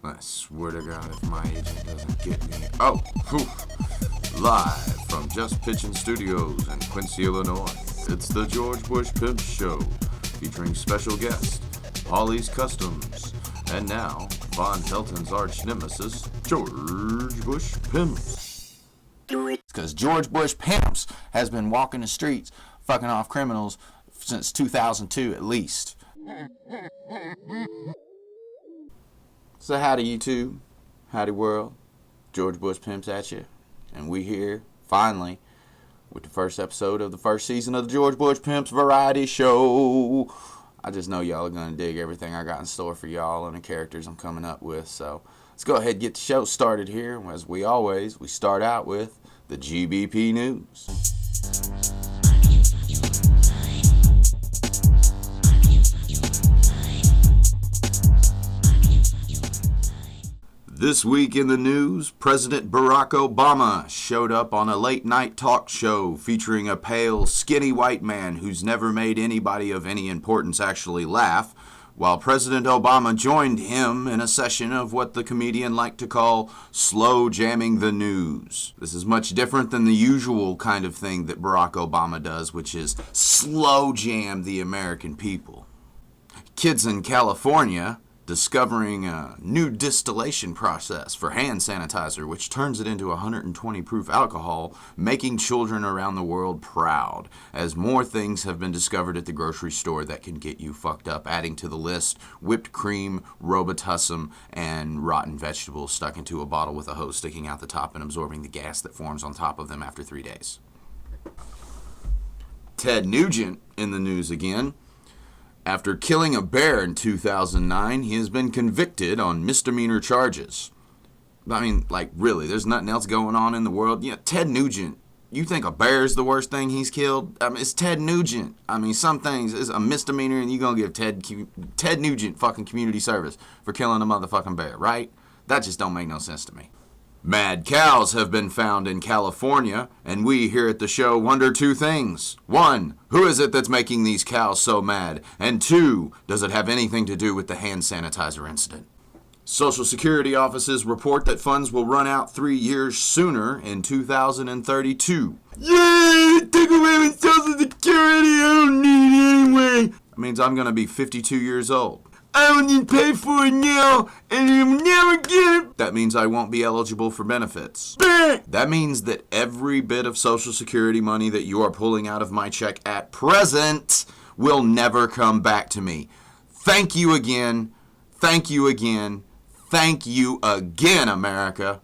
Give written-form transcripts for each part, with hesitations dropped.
I swear to God, if my agent doesn't get me. Oh, whew. Live from Just Pitchin' Studios in Quincy, Illinois, it's the George Bush Pimps Show, featuring special guest, PauliesCustoms, and now, Von Helton's arch nemesis, George Bush Pimps. Because George Bush Pimps has been walking the streets, fucking off criminals since 2002 at least. So howdy YouTube, howdy world, George Bush Pimps at you, and we here, finally, with the first episode of the first season of the George Bush Pimps Variety Show. I just know y'all are going to dig everything I got in store for y'all and the characters I'm coming up with, so let's go ahead and get the show started here. As we start out with the GBP news. This week in the news, President Barack Obama showed up on a late-night talk show featuring a pale, skinny white man who's never made anybody of any importance actually laugh, while President Obama joined him in a session of what the comedian liked to call slow jamming the news. This is much different than the usual kind of thing that Barack Obama does, which is slow jam the American people. Kids in California discovering a new distillation process for hand sanitizer, which turns it into 120 proof alcohol, making children around the world proud, as more things have been discovered at the grocery store that can get you fucked up, adding to the list whipped cream, Robitussin, and rotten vegetables stuck into a bottle with a hose sticking out the top and absorbing the gas that forms on top of them after 3 days. Ted Nugent in the news again. After killing a bear in 2009, he has been convicted on misdemeanor charges. I mean, like, really, there's nothing else going on in the world. Yeah, Ted Nugent, you think a bear is the worst thing he's killed? I mean, it's Ted Nugent. I mean, some things is a misdemeanor, and you're going to give Ted Nugent fucking community service for killing a motherfucking bear, right? That just don't make no sense to me. Mad cows have been found in California, and we here at the show wonder two things. 1, who is it that's making these cows so mad? And 2, does it have anything to do with the hand sanitizer incident? Social Security offices report that funds will run out 3 years sooner in 2032. Yay! Take away my Social Security! I don't need it anyway! That means I'm going to be 52 years old. I don't need to pay for it now, and you'll never get it. That means I won't be eligible for benefits. That means that every bit of Social Security money that you are pulling out of my check at present will never come back to me. Thank you again. Thank you again. Thank you again, America.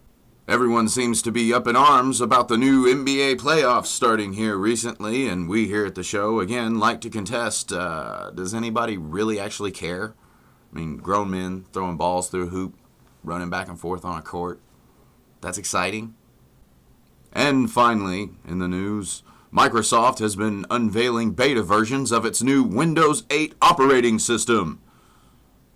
Everyone seems to be up in arms about the new NBA playoffs starting here recently, and we here at the show, again, like to contest, does anybody really actually care? I mean, grown men throwing balls through a hoop, running back and forth on a court. That's exciting. And finally, in the news, Microsoft has been unveiling beta versions of its new Windows 8 operating system.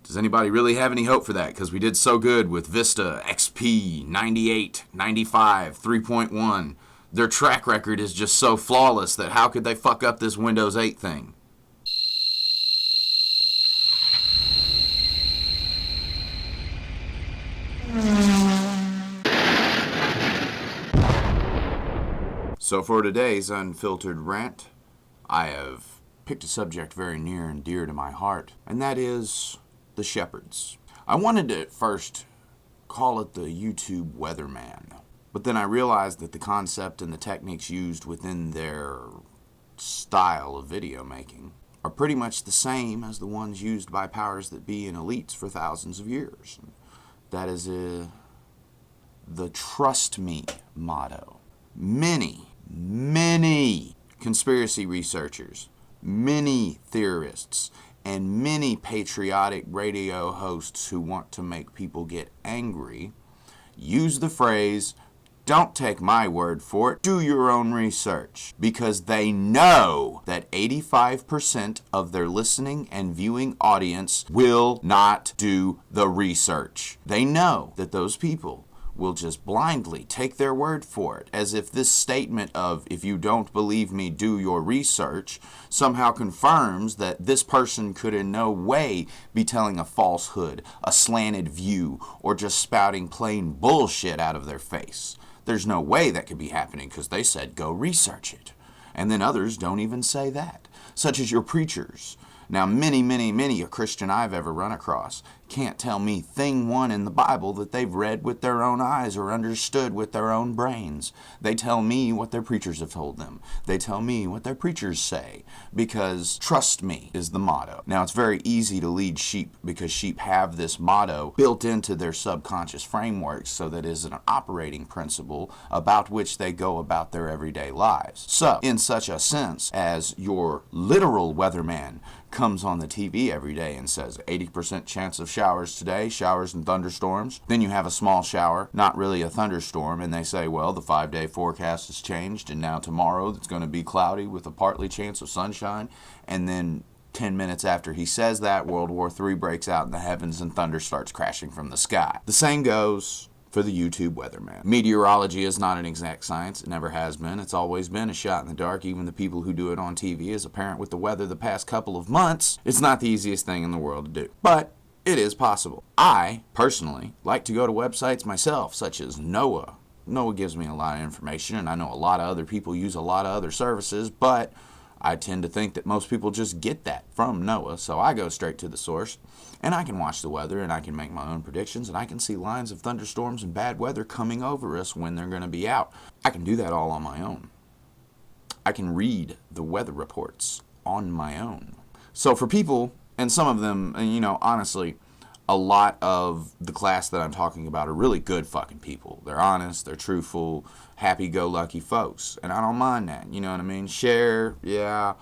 Does anybody really have any hope for that? Because we did so good with Vista, XP, 98, 95, 3.1. Their track record is just so flawless that how could they fuck up this Windows 8 thing? So for today's Unfiltered rant, I have picked a subject very near and dear to my heart, and that is the shepherds. I wanted to at first call it the YouTube weatherman, but then I realized that the concept and the techniques used within their style of video making are pretty much the same as the ones used by powers that be and elites for thousands of years. That is the trust me motto. Many conspiracy researchers, many theorists, and many patriotic radio hosts who want to make people get angry use the phrase, don't take my word for it, do your own research, because they know that 85% of their listening and viewing audience will not do the research. They know that those people will just blindly take their word for it, as if this statement of, if you don't believe me, do your research, somehow confirms that this person could in no way be telling a falsehood, a slanted view, or just spouting plain bullshit out of their face. There's no way that could be happening because they said go research it. And then others don't even say that, such as your preachers. Now, many a Christian I've ever run across can't tell me thing one in the Bible that they've read with their own eyes or understood with their own brains. They tell me what their preachers have told them. They tell me what their preachers say, because trust me is the motto. Now, it's very easy to lead sheep because sheep have this motto built into their subconscious frameworks, so that it is an operating principle about which they go about their everyday lives. So, in such a sense as your literal weatherman comes on the TV every day and says 80% chance of showers today, showers and thunderstorms. Then you have a small shower, not really a thunderstorm, and they say, well, the 5-day forecast has changed, and now tomorrow it's going to be cloudy with a partly chance of sunshine. And then 10 minutes after he says that, World War III breaks out in the heavens and thunder starts crashing from the sky. The same goes for the YouTube weatherman. Meteorology is not an exact science. It never has been. It's always been a shot in the dark. Even the people who do it on TV, as apparent with the weather the past couple of months, it's not the easiest thing in the world to do. But it is possible. I, personally, like to go to websites myself, such as NOAA. NOAA gives me a lot of information, and I know a lot of other people use a lot of other services, but I tend to think that most people just get that from NOAA, so I go straight to the source, and I can watch the weather, and I can make my own predictions, and I can see lines of thunderstorms and bad weather coming over us when they're going to be out. I can do that all on my own. I can read the weather reports on my own. So for people, and some of them, honestly, a lot of the class that I'm talking about are really good fucking people. They're honest, they're truthful, happy-go-lucky folks. And I don't mind that, you know what I mean? Share, yeah.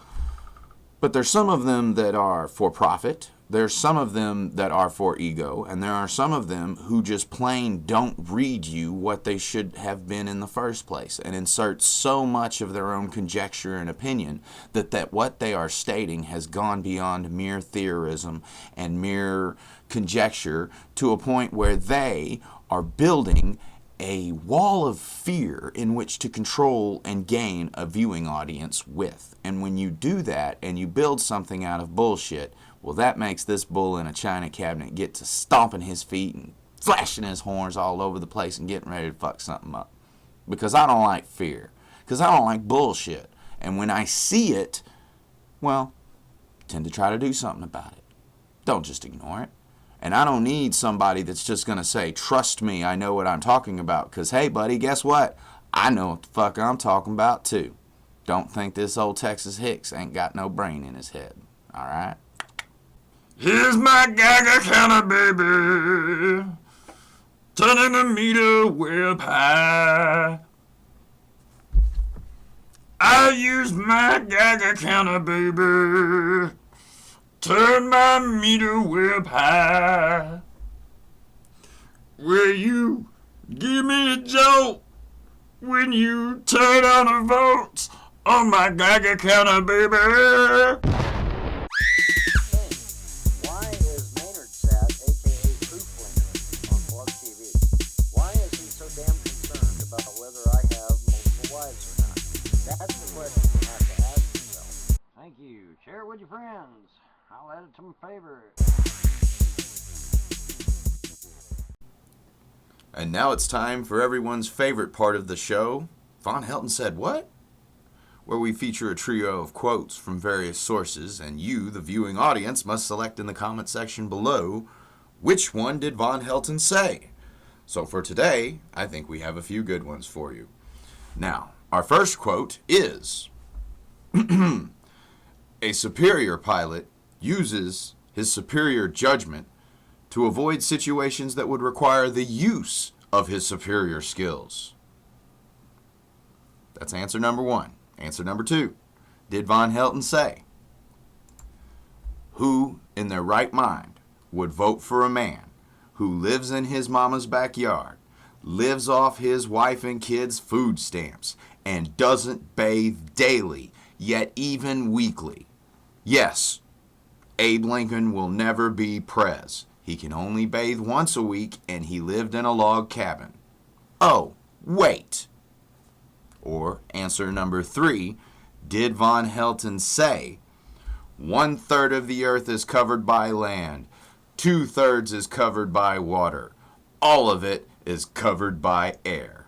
But there's some of them that are for profit. There's some of them that are for ego. And there are some of them who just plain don't read you what they should have been in the first place, and insert so much of their own conjecture and opinion that what they are stating has gone beyond mere theorism and mere conjecture to a point where they are building a wall of fear in which to control and gain a viewing audience with. And when you do that and you build something out of bullshit, well, that makes this bull in a china cabinet get to stomping his feet and flashing his horns all over the place and getting ready to fuck something up. Because I don't like fear. Because I don't like bullshit. And when I see it, well, I tend to try to do something about it. Don't just ignore it. And I don't need somebody that's just going to say, trust me, I know what I'm talking about. Because, hey, buddy, guess what? I know what the fuck I'm talking about, too. Don't think this old Texas Hicks ain't got no brain in his head. All right? Here's my Geiger counter, baby, turning the meter way up high. I use my Geiger counter, baby, turn my meter way up high. Will you give me a jolt when you turn on the volts on my Geiger counter, baby? Thank you. Share it with your friends. I'll add it to my favorite. And now it's time for everyone's favorite part of the show, Von Helton Said What? Where we feature a trio of quotes from various sources, and you, the viewing audience, must select in the comment section below which one did Von Helton say. So for today, I think we have a few good ones for you. Now, our first quote is, a superior pilot uses his superior judgment to avoid situations that would require the use of his superior skills. That's answer number one. Answer number two. Did Von Helton say, who in their right mind would vote for a man who lives in his mama's backyard, lives off his wife and kids' food stamps, and doesn't bathe daily, yet even weekly? Yes, Abe Lincoln will never be Prez. He can only bathe once a week, and he lived in a log cabin. Oh, wait. Or answer number 3, did Von Helton say 1/3 of the earth is covered by land, 2/3 is covered by water, all of it is covered by air?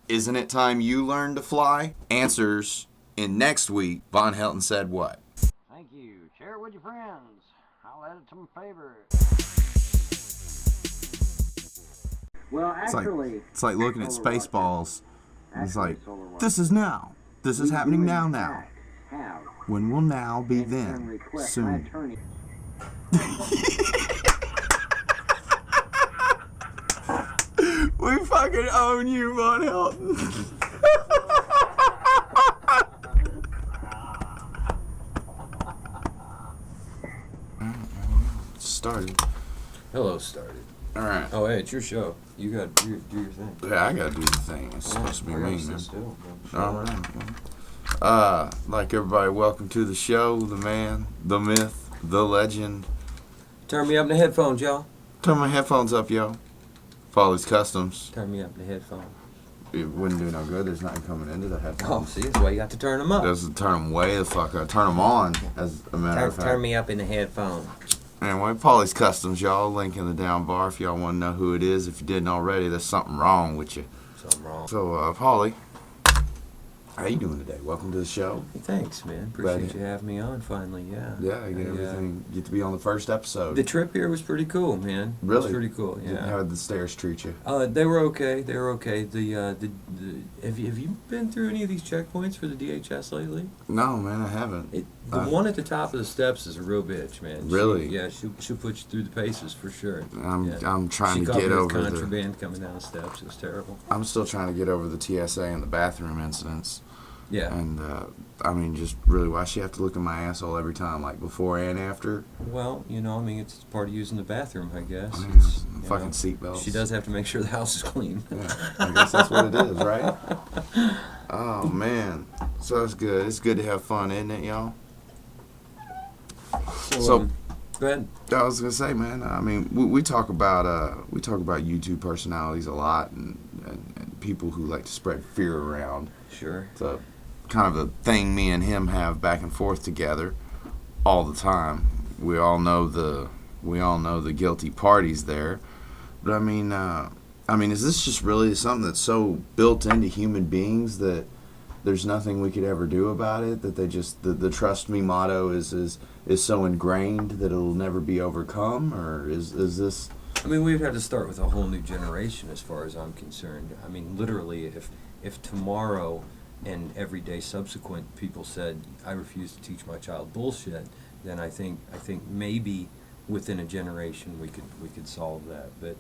Isn't it time you learn to fly? Answers in next week. Von Helton said what? Thank you. Share it with your friends. I'll add it to my favorite. Well, actually, It's like looking at solar Spaceballs. It's like, solar watch. this is now. This is happening now. Have. When will now be And then? request my Soon. attorney. We fucking own you, Von Helton. Started. Hello, started. All right. Oh, hey, it's your show. You got to do your thing. Yeah, I gotta do the thing. It's supposed to be I gotta me, sit man. still. All right. Like everybody, welcome to the show. The man, the myth, the legend. Turn me up in the headphones, y'all. Turn my headphones up, yo. PauliesCustoms. Turn me up in the headphones. It wouldn't do no good. There's nothing coming into the Oh, headphones. see, that's why you got to turn them up. Doesn't turn them way the fuck up. Turn them on, as a matter of fact. Turn me up in the headphones. Anyway, PauliesCustoms, y'all. Link in the down bar if y'all want to know who it is. If you didn't already, there's something wrong with you. Something wrong. So, Paulie, how you doing today? Welcome to the show. Hey, thanks, man. Glad Appreciate you having me on finally. Yeah. Yeah, I get everything. Get to be on the first episode. The trip here was pretty cool, man. It Really? was pretty cool. How Yeah. did the stairs treat you? They were okay. They were okay. Have you been through any of these checkpoints for the DHS lately? No, man, I haven't. The one at the top of the steps is a real bitch, man. Really? She'll put you through the paces for sure. I'm trying She to caught get me with over the. contraband coming down the steps. It was terrible. I'm still trying to get over the TSA and the bathroom incidents. Yeah. And I mean, just really, why she have to look at my asshole every time, like before and after? Well, I mean, it's part of using the bathroom, I guess. I mean, It's, you fucking know, seatbelts. She does have to make sure the house is clean. Yeah, I guess that's what it is, right? Oh man, so it's good. It's good to have fun, isn't it, y'all? So, go ahead. I was gonna say, man. I mean, we talk about YouTube personalities a lot, and people who like to spread fear around. Sure. It's a kind of a thing me and him have back and forth together all the time. We all know the guilty parties there, but I mean, is this just really something that's so built into human beings that there's nothing we could ever do about it? That they just the trust me motto is so ingrained that it'll never be overcome, or is this? I mean, we've had to start with a whole new generation as far as I'm concerned. I mean, literally, if tomorrow and every day subsequent people said, I refuse to teach my child bullshit, then I think maybe within a generation we could solve that. But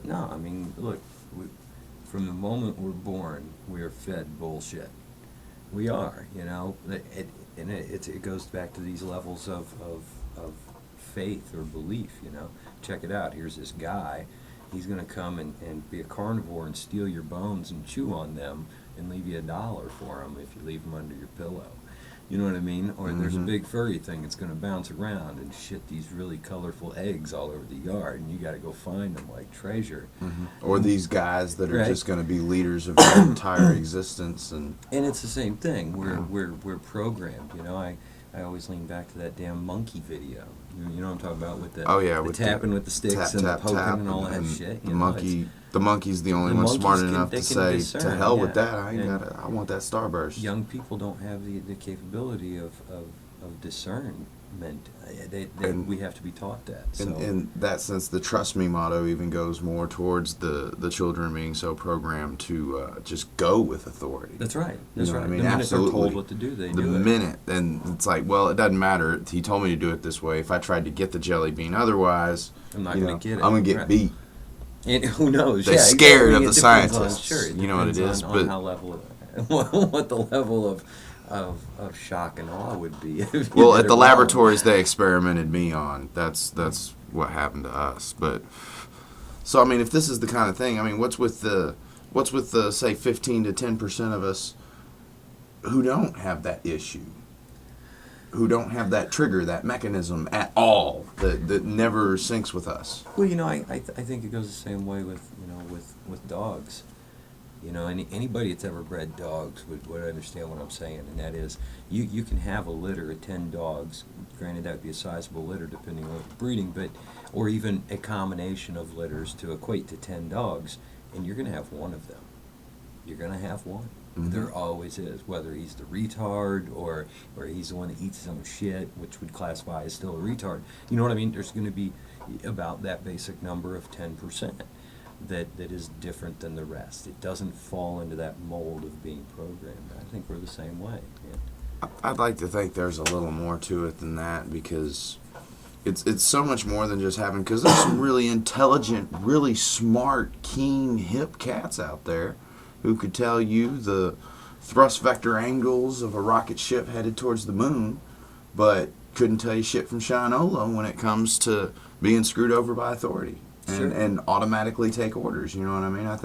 no, I mean, look, from the moment we're born, we are fed bullshit. We are, it goes back to these levels of faith or belief, Check it out. Here's this guy. He's going to come and be a carnivore and steal your bones and chew on them and leave you $1 for them if you leave them under your pillow. You know what I mean? Or there's a big furry thing that's going to bounce around and shit these really colorful eggs all over the yard, and you got to go find them like treasure. Or these guys that are Right. just going to be leaders of their entire existence, and it's the same thing. We're programmed. I always lean back to that damn monkey video. You know what I'm talking about with the with tapping with the sticks tap, and tap, the poking tap, and all that and shit. The monkey's the only the one smart monkeys enough they to can say, discern, to hell with yeah. that. I want that starburst. Young people don't have the capability of discernment. We have to be taught that. So. In that sense, the trust me motto even goes more towards the children being so programmed to just go with authority. That's right. That's right. I mean, the minute absolutely. they're told what to do, they The do it. minute, and it's like, well, it doesn't matter. He told me to do it this way. If I tried to get the jelly bean otherwise, I'm not going to get it. I'm gonna get Right. beat. And who knows? They're yeah, scared of it the depends scientists. Sure, You know what it depends is, on but- how level what the level of shock and awe would be. if you Well, did at it the wrong. laboratories they experimented me on. That's what happened to us. But so I mean, if this is the kind of thing, I mean, what's with the say 15 to 10% of us who don't have that issue, who don't have that trigger, that mechanism at all, that never syncs with us? Well, I think it goes the same way with with dogs. You know, anybody that's ever bred dogs would understand what I'm saying, and that is, you can have a litter of 10 dogs. Granted, that would be a sizable litter depending on what you're breeding, but or even a combination of litters to equate to 10 dogs, and you're going to have one of them. You're going to have one. Mhm. There always is, whether he's the retard or he's the one that eats his own shit, which would classify as still a retard. You know what I mean? There's going to be about that basic number of 10%. That is different than the rest. It doesn't fall into that mold of being programmed. I think we're the same way. Yeah. I'd like to think there's a little more to it than that, because it's so much more than just having, because there's some really intelligent, really smart, keen, hip cats out there who could tell you the thrust vector angles of a rocket ship headed towards the moon, but couldn't tell you shit from Shinola when it comes to being screwed over by authority. Sure. And automatically take orders. You know what I mean? I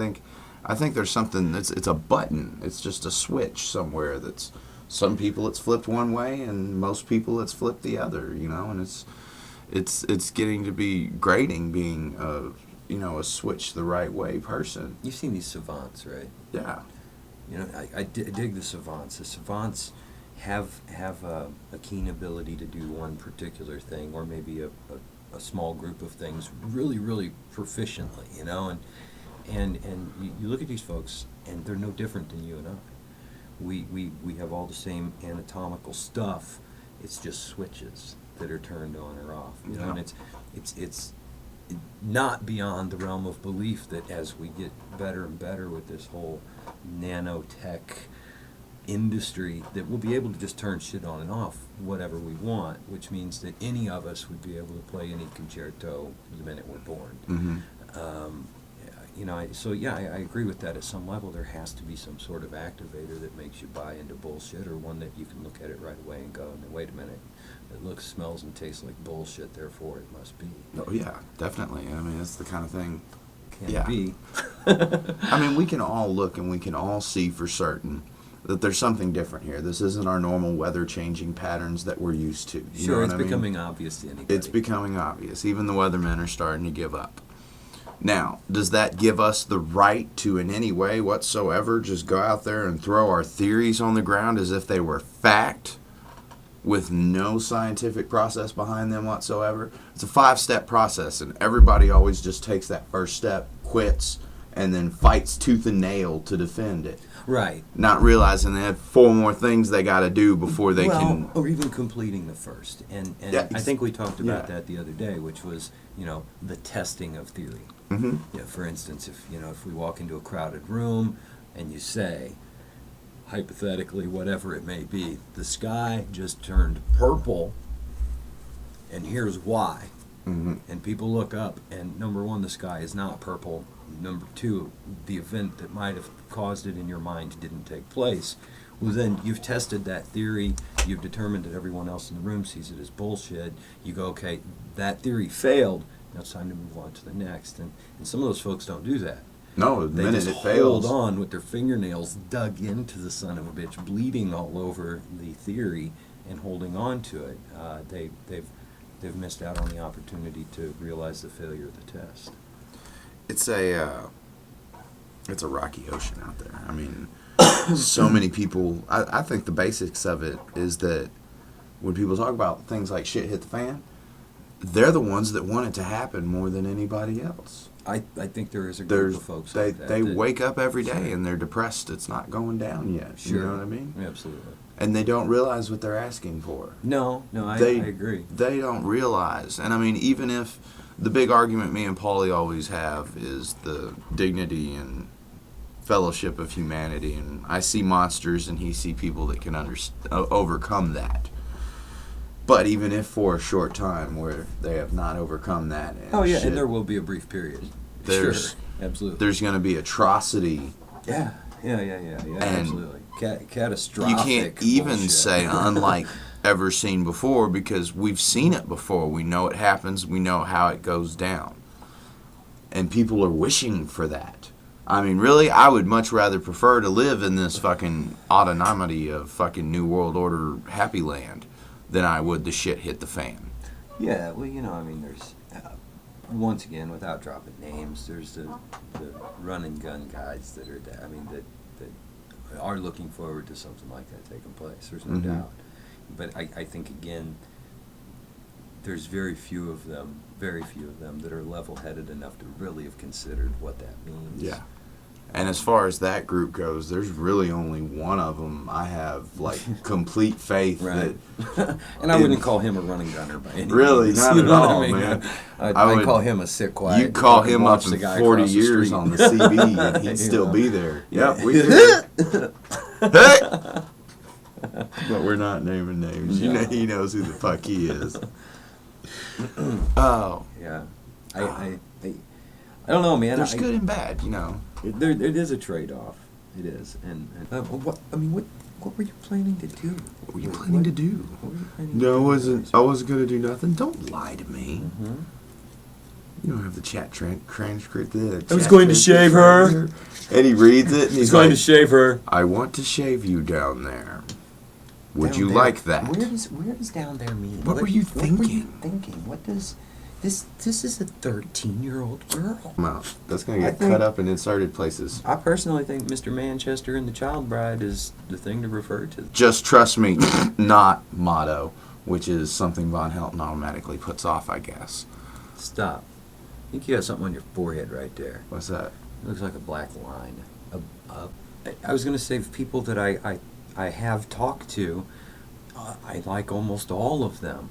think there's something. It's a button. It's just a switch somewhere. That's some people it's flipped one way, and most people it's flipped the other. You know, and it's getting to be grating being a switch the right way person. You've seen these savants, right? Yeah. You know, I dig the savants. The savants have a keen ability to do one particular thing, or maybe a small group of things really, really proficiently, you know, and you look at these folks, and they're no different than you and I. We have all the same anatomical stuff. It's just switches that are turned on or off, you know, and it's not beyond the realm of belief that as we get better and better with this whole nanotech industry, that we'll be able to just turn shit on and off whatever we want, which means that any of us would be able to play any concerto the minute we're born. Mm-hmm. You know, I agree with that. At some level, there has to be some sort of activator that makes you buy into bullshit, or one that you can look at it right away and go, no, wait a minute, it looks, smells, and tastes like bullshit, therefore it must be. Oh yeah, definitely. I mean, it's the kind of thing. Can be. I mean, we can all look and we can all see for certain that there's something different here. This isn't our normal weather changing patterns that we're used to. You know Sure, it's what I mean? becoming obvious to anybody. It's becoming obvious. Even the weathermen are starting to give up. Now, does that give us the right to, in any way whatsoever, just go out there and throw our theories on the ground as if they were fact, with no scientific process behind them whatsoever? It's a 5-step process, and everybody always just takes that first step, quits, and then fights tooth and nail to defend it. Right. Not realizing they have 4 more things they got to do before they can. Or even completing the first. And Yeah, I think we talked about yeah. that the other day, which was, you know, the testing of theory. Mm-hmm. You know, for instance, if we walk into a crowded room and you say, hypothetically, whatever it may be, the sky just turned purple, and here's why. Mm-hmm. And people look up, and number one, the sky is not purple. Number two, the event that might have caused it in your mind didn't take place. Well, then you've tested that theory. You've determined that everyone else in the room sees it as bullshit. You go, okay, that theory failed. Now it's time to move on to the next. And some of those folks don't do that. No, the They minute just it fails. hold on with their fingernails dug into the son of a bitch, bleeding all over the theory, and holding on to it. They've missed out on the opportunity to realize the failure of the test. It's a rocky ocean out there. I mean, so many people. I think the basics of it is that when people talk about things like shit hit the fan, they're the ones that want it to happen more than anybody else. I think there is a group of folks they like that. they that- wake up every day Sure. and they're depressed. It's not going down yet. Sure. You know what I mean? Absolutely. And they don't realize what they're asking for. No, I They- agree. They don't realize. And I mean, even if the big argument me and Paulie always have is the dignity and fellowship of humanity, and I see monsters and he see people that can overcome that. But even if for a short time where they have not overcome that, and Oh yeah, shit, and there will be a brief period. There's- Sure, absolutely. there's going to be atrocity. Yeah, And absolutely. Catastrophic. You can't even bullshit. say unlike ever seen before, because we've seen it before. We know it happens. We know how it goes down. And people are wishing for that. I mean, really, I would much rather prefer to live in this fucking autonomy of fucking New World Order happy land than I would the shit hit the fan. Yeah, well, you know, I mean, there's once again, without dropping names, there's the run and gun guys that are that are looking forward to something like that taking place. There's no doubt. But I think again, there's very few of them that are level-headed enough to really have considered what that means. Yeah. And as far as that group goes, there's really only one of them I have, like, complete faith Right. that... And I wouldn't call him a running gunner by any Really, means. not You at know what all, I mean? man. I'd call him a sick, quiet. You'd call fucking him watch up the in guy 40 across the years street. on the CB, and he'd still know. be there. Yeah. Yep, we hear it. Hey! But we're not naming names. You No. know, he knows who the fuck he is. Oh. Yeah. I don't know, man. There's good and bad, you know. There is a trade-off. It is. And what were you planning to do? What were you planning to do? What were you planning No, to I wasn't going to do nothing. Don't lie to me. Mm-hmm. You don't have the chat transcript there. I was going to shave her. And he reads it, and He's he's going like, to shave her. I want to shave you down there. Would Down you there. like that? Where does down there mean? What were you What were you thinking? thinking? What does this is a 13-year-old girl. Well, that's going to I get think- cut up and inserted places. I personally think Mr. Manchester and the Child Bride is the thing to refer to. Just trust me, not motto, which is something Von Helton automatically puts off, I guess. Stop. I think you got something on your forehead right there. What's that? It looks like a black line. I was going to say people that I have talked to, I like almost all of them.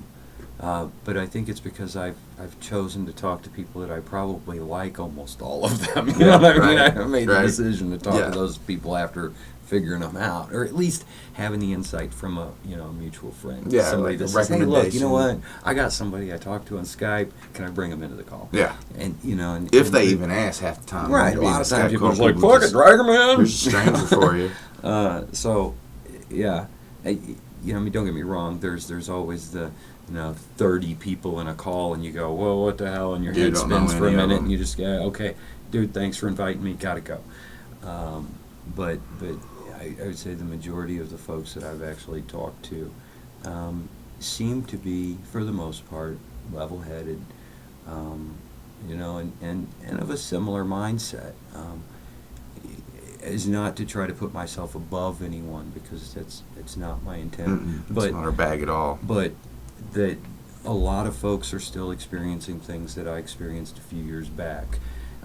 But I think it's because I've chosen to talk to people that I probably like almost all of them. You know what I mean? Right, I made right. the decision to talk Yeah. to those people after figuring them out, or at least having the insight from a mutual friend. Yeah, Somebody like a that says, hey, look, you know what? recommendation. I got somebody I talked to on Skype. Can I bring them into the call? Yeah. And and If and they the- even ask half the time. Right, a Maybe lot of the times Skype people are call like, people fuck it, just- drag 'em in. There's a stranger for you. So, yeah, I mean, don't get me wrong. There's always the 30 people in a call, and you go, well, what the hell, and your You head don't know spins for a any of minute, them. and you just go, okay, dude, thanks for inviting me, gotta go. But I would say the majority of the folks that I've actually talked to seem to be, for the most part, level-headed, and of a similar mindset. Is not to try to put myself above anyone, because it's not my intent. It's not our bag at all. But that a lot of folks are still experiencing things that I experienced a few years back.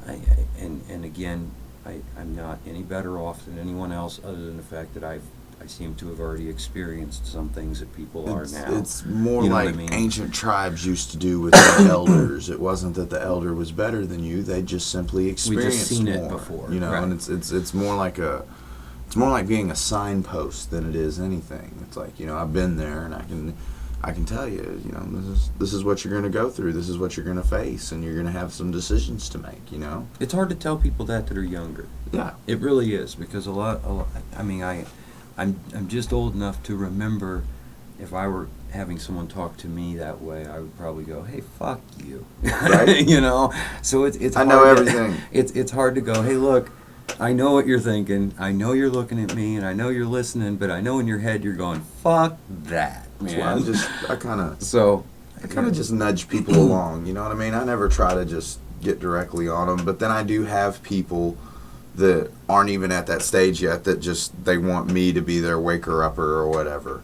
And again, I'm not any better off than anyone else, other than the fact that I seem to have already experienced some things that people are now. It's more You know what like I mean? ancient tribes used to do with their elders. It wasn't that the elder was better than you; they just simply experienced seen more. it before, You know, right. and it's more like it's more like being a signpost than it is anything. It's like, I've been there, and I can tell you, this is what you're going to go through. This is what you're going to face, and you're going to have some decisions to make. It's hard to tell people that are younger. Yeah. It really is, because a lot. I mean, I'm just old enough to remember, if I were having someone talk to me that way, I would probably go, "Hey, fuck you," Right. So it's. I hard know to- everything. It's hard to go, "Hey, look, I know what you're thinking. I know you're looking at me, and I know you're listening, but I know in your head you're going, fuck that, That's man." why I kind of So just nudge people along. You know what I mean? I never try to just get directly on them, but then I do have people that aren't even at that stage yet that just they want me to be their waker upper or whatever.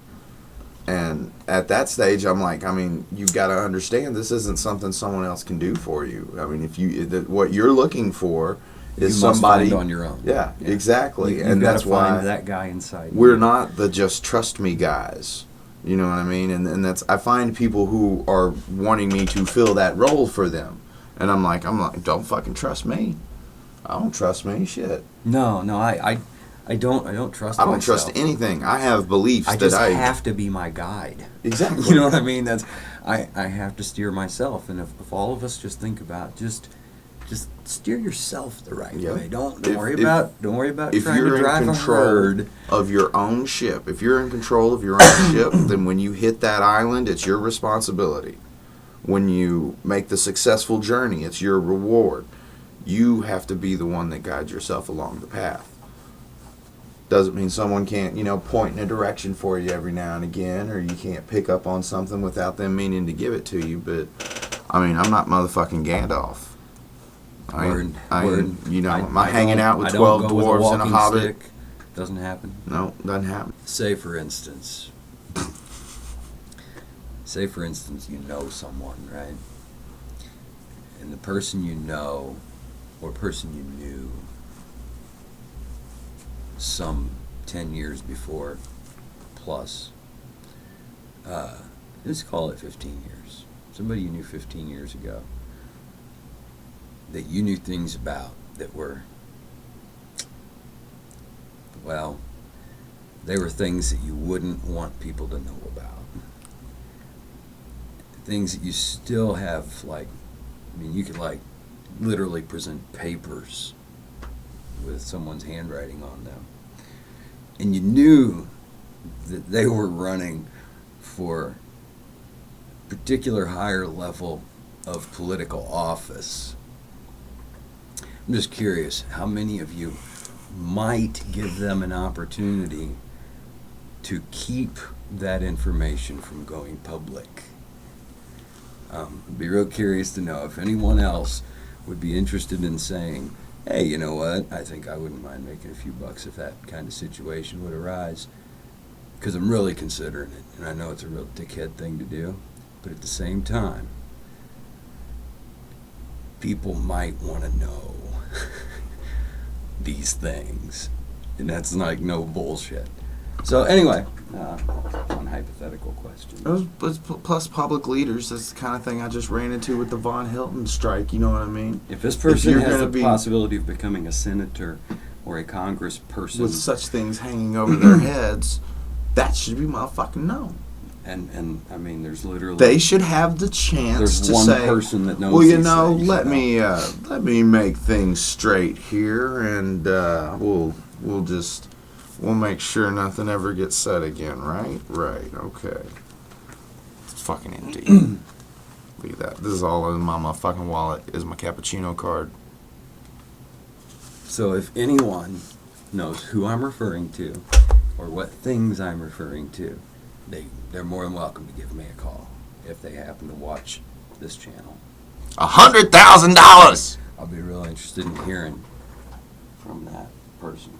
And at that stage, I'm like, you've got to understand this isn't something someone else can do for you. I mean, what you're looking for is you must somebody find on your own. Yeah, exactly. You've And got that's to find why that guy inside. we're you. not the just trust me guys. You know what I mean? And that's, I find people who are wanting me to fill that role for them. And I'm like, don't fucking trust me. I don't trust me, shit. No, I don't trust. I don't myself. trust anything. I have beliefs I that just I have to be my guide. exactly. You know what I mean? I have to steer myself, and if all of us just think about just steer yourself the right Yeah. way. Don't If- worry if- about If trying you're to in drive a control herd. of your own ship, if you're in control of your own ship, then when you hit that island, it's your responsibility. When you make the successful journey, it's your reward. You have to be the one that guides yourself along the path. Doesn't mean someone can't, point in a direction for you every now and again, or you can't pick up on something without them meaning to give it to you, but I mean, I'm not motherfucking Gandalf. Word. Am I hanging out with 12 dwarves and a hobbit? Stick. Doesn't happen. No, doesn't happen. Say for instance, you know someone, right? And the person you know, or person you knew, some 10 years before, plus, let's call it 15 years. Somebody you knew 15 years ago, that you knew things about that were, well, they were things that you wouldn't want people to know about. Things that you still have, like, I mean, you could, like, literally present papers with someone's handwriting on them. And you knew that they were running for a particular higher level of political office. I'm just curious, how many of you might give them an opportunity to keep that information from going public? I'd be real curious to know if anyone else would be interested in saying, hey, you know what, I think I wouldn't mind making a few bucks if that kind of situation would arise. Because I'm really considering it, and I know it's a real dickhead thing to do, but at the same time, people might want to know these things, and that's like no bullshit. So anyway, on hypothetical questions. Plus public leaders, that's the kind of thing I just ran into with the Von Hilton strike, you know what I mean? If this person has the possibility of becoming a senator or a congressperson with such things hanging over their heads, that should be motherfucking known. And I mean, there's literally, they should have the chance to one say, person that knows. well, you these know, things, let me make things straight here, and we'll make sure nothing ever gets said again, right? Right, okay. It's fucking empty. Look at that. This is all in my motherfucking wallet, is my cappuccino card. So if anyone knows who I'm referring to, or what things I'm referring to, they're more than welcome to give me a call if they happen to watch this channel. $100,000! I'll be real interested in hearing from that person.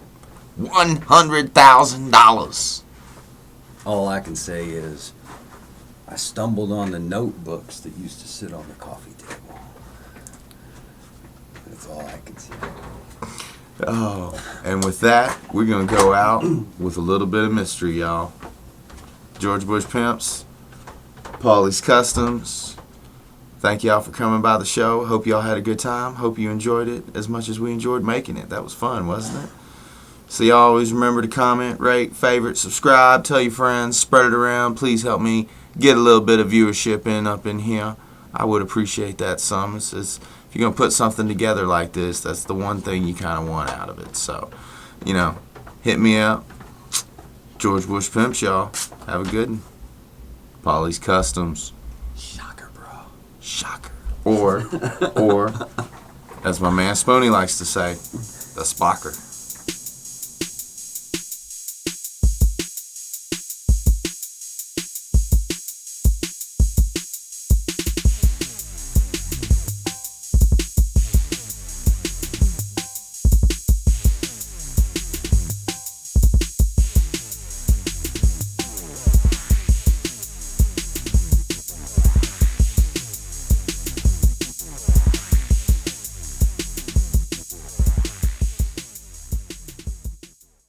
$100,000. All I can say is I stumbled on the notebooks that used to sit on the coffee table. That's all I can say. Oh, and with that, we're going to go out with a little bit of mystery, y'all. George Bush Pimps, PauliesCustoms, thank y'all for coming by the show. Hope y'all had a good time. Hope you enjoyed it as much as we enjoyed making it. That was fun, wasn't it? So y'all always remember to comment, rate, favorite, subscribe, tell your friends, spread it around. Please help me get a little bit of viewership up in here. I would appreciate that some. If you're going to put something together like this, that's the one thing you kind of want out of it. So, you know, hit me up. George Bush Pimps, y'all. Have a good one. PauliesCustoms. Shocker, bro. Shocker. Or, as my man Spoony likes to say, the Spocker.